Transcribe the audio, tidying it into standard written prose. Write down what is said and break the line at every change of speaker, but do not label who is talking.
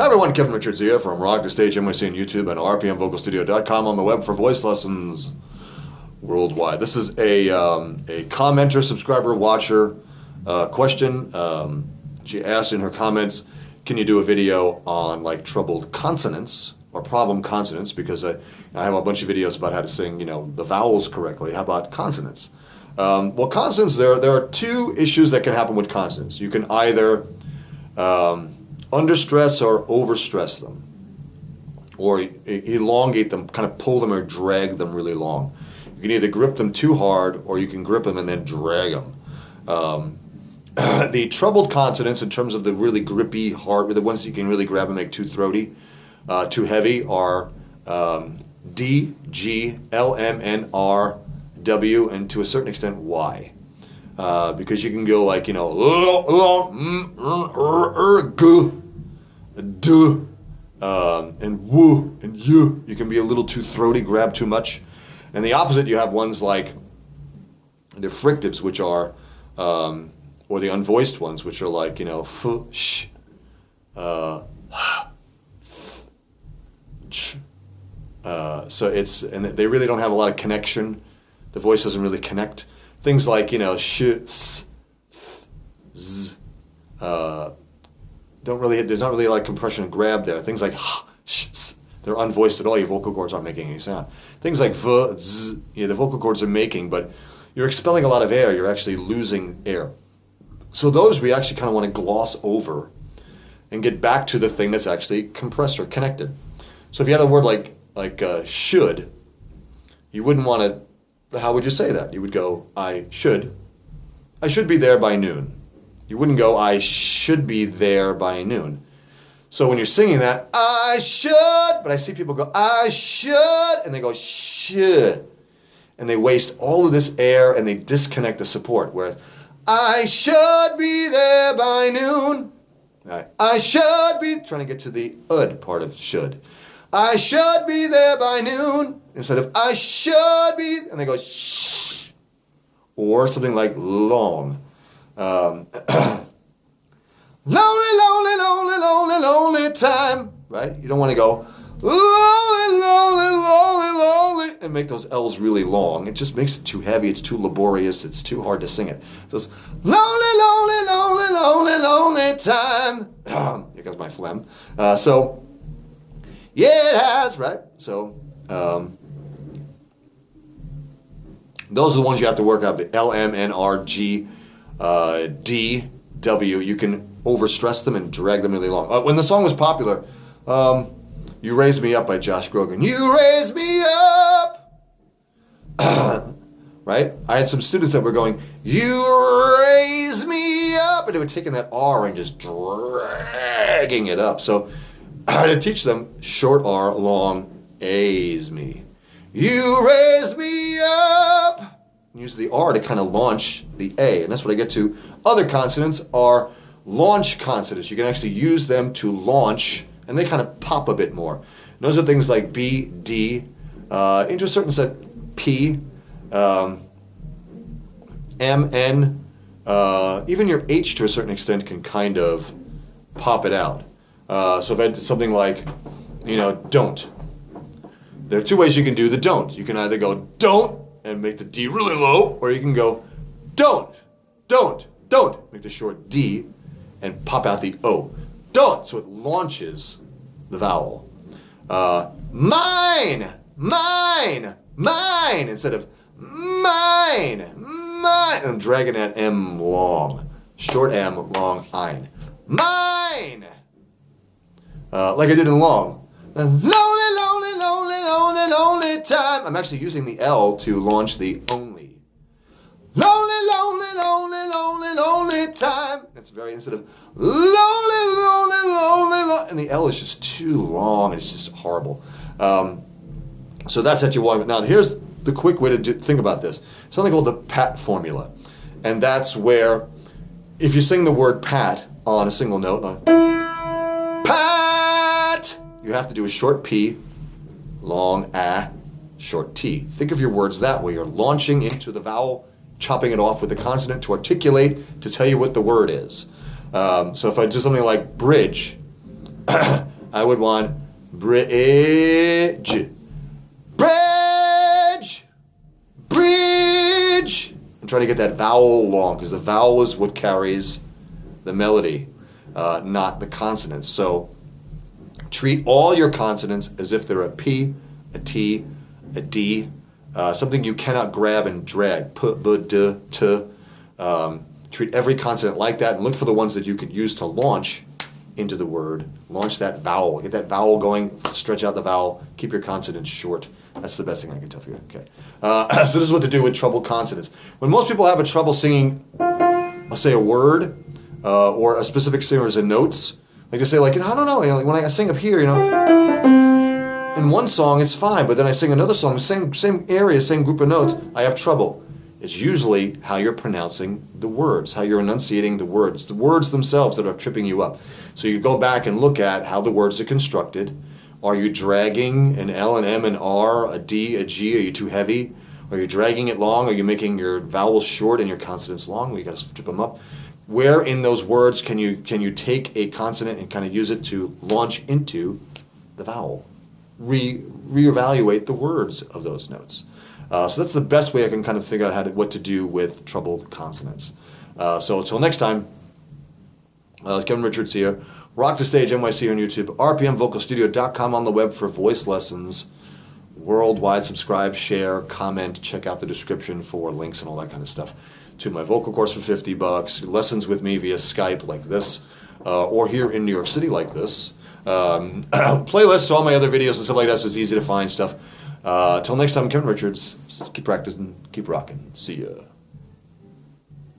everyone, Kevin Richards here from Rock the Stage NYC on YouTube and rpmvocalstudio.com on the web for voice lessons worldwide. This is a commenter, subscriber, watcher question. She asked in her comments, can you do a video on like troubled consonants or problem consonants? Because I have a bunch of videos about how to sing, the vowels correctly. How about consonants? Well, consonants, there are two issues that can happen with consonants. You can either understress or overstress them, or elongate them, kind of pull them or drag them really long. You can either grip them too hard, or you can grip them and then drag them. The troubled consonants, in terms of the really grippy, hard, the ones that you can really grab and make too throaty, too heavy, are D, G, L, M, N, R, W, and to a certain extent Y. Because you can go like, g, d, and w, and u. You can be a little too throaty, grab too much. And the opposite, you have ones like the frictives, which are, or the unvoiced ones, which are like, f, sh, ch. So and they really don't have a lot of connection. The voice doesn't really connect. Things like, sh, s, th, z, there's not really a lot of compression and grab there. Things like h, sh, s, they're unvoiced at all. Your vocal cords aren't making any sound. Things like v, z, the vocal cords are making, but you're expelling a lot of air. You're actually losing air. So those we actually kind of want to gloss over and get back to the thing that's actually compressed or connected. So if you had a word like should, you wouldn't want to. How would you say that? You would go, I should be there by noon. You wouldn't go, I should be there by noon. So when you're singing that, I should, but I see people go, I should, and they go, should. And they waste all of this air and they disconnect the support. Whereas, I should be there by noon. I should be, trying to get to the ud part of should. I should be there by noon. Instead of I should be, and they go shh. Or something like long. Lonely, lonely, lonely, lonely, lonely time. Right? You don't want to go lonely, lonely, lonely, lonely, and make those L's really long. It just makes it too heavy. It's too laborious. It's too hard to sing it. So it's lonely, lonely, lonely, lonely, lonely time. Here comes my phlegm. So, yeah, it has, right? So, those are the ones you have to work out. The L, M, N, R, G, D, W. You can overstress them and drag them really long. When the song was popular, You Raise Me Up by Josh Groban. You raise me up! Right? I had some students that were going, you raise me up! And they were taking that R and just dragging it up. So I had to teach them short R, long A's me. You raise me up! Use the R to kind of launch the A. And that's what I get to. Other consonants are launch consonants. You can actually use them to launch, and they kind of pop a bit more. And those are things like B, D, into a certain set, P, M, N, even your H to a certain extent can kind of pop it out. So if I did something like, don't. There are two ways you can do the don't. You can either go don't and make the D really low, or you can go don't, make the short D and pop out the O. Don't, so it launches the vowel. Mine, instead of mine. And I'm dragging that M long. Short M, long ein. Mine! Like I did in long. Lonely, lonely, lonely, lonely, lonely time. I'm actually using the L to launch the only. Lonely, lonely, lonely, lonely, lonely time. That's very, instead of lonely, lonely, lonely, lonely. And the L is just too long. And it's just horrible. So that's what you want. Now, here's the quick way to think about this. Something called the pat formula. And that's where, if you sing the word pat on a single note, like, pat, you have to do a short P, long A, short T. Think of your words that way. You're launching into the vowel, chopping it off with the consonant to articulate, to tell you what the word is. So if I do something like bridge, I would want bridge. Bridge! Bridge! I'm trying to get that vowel long because the vowel is what carries the melody, not the consonants. So treat all your consonants as if they're a P, a T, a D, something you cannot grab and drag. P, B, D, T. Treat every consonant like that and look for the ones that you could use to launch into the word. Launch that vowel. Get that vowel going. Stretch out the vowel. Keep your consonants short. That's the best thing I can tell you. Okay. So this is what to do with troubled consonants. When most people have a trouble singing, let's say a word or a specific series of notes, like they say, like, I don't know, like when I sing up here, in one song it's fine, but then I sing another song, same area, same group of notes, I have trouble. It's usually how you're pronouncing the words, how you're enunciating the words themselves that are tripping you up. So you go back and look at how the words are constructed. Are you dragging an L, an M, an R, a D, a G? Are you too heavy? Are you dragging it long? Are you making your vowels short and your consonants long? Well, you got to strip them up. Where in those words can you take a consonant and kind of use it to launch into the vowel? Reevaluate the words of those notes. So that's the best way I can kind of figure out what to do with troubled consonants. So until next time, Kevin Richards here. Rock the Stage NYC on YouTube, rpmvocalstudio.com on the web for voice lessons. Worldwide, subscribe, share, comment, check out the description for links and all that kind of stuff. To my vocal course for $50, lessons with me via Skype like this, or here in New York City like this. Playlists, all my other videos and stuff like that, so it's easy to find stuff. Till next time, Kevin Richards. Keep practicing, keep rocking. See ya.